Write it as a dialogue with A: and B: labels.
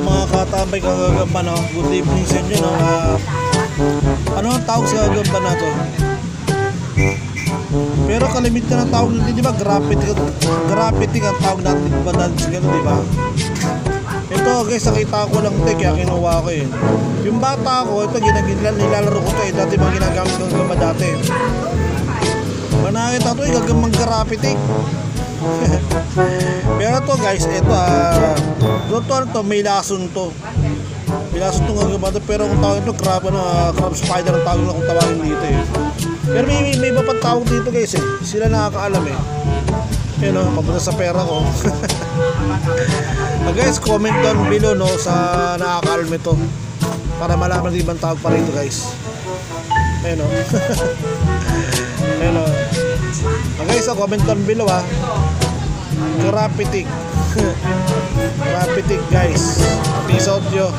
A: Mga katambay kagagamba, no? Good evening sa inyo, no? Ano ang tawag sa kagagamba na to? Pero kalimitan ang tawag natin, di ba? Graffiti ang tawag natin ba sa gano'n, di ba? Ito guys, nakita ko lang ito, kaya kinuha ko eh. Yung bata ko, ito nilalaro ko ito eh. Dati mga ginagamit ko gagamba dati. Manakita ito eh, gagambang graffiti. Pero to guys, ito to may lason to. May lason to gagamba to. Pero kung tawagin ito, crab spider ang tawag na kung tawagin dito eh. Pero may iba pang tawag dito guys eh. Sila nakakaalam eh. Yun o, papunta sa pera ko. Guys, comment down below no, sa nakakaalam ito, para malaman din ibang tawag pa rito guys. Ayun o. Ayun o. Guys, comment down below ha. Graffiti. Graffiti guys. Peace out yo.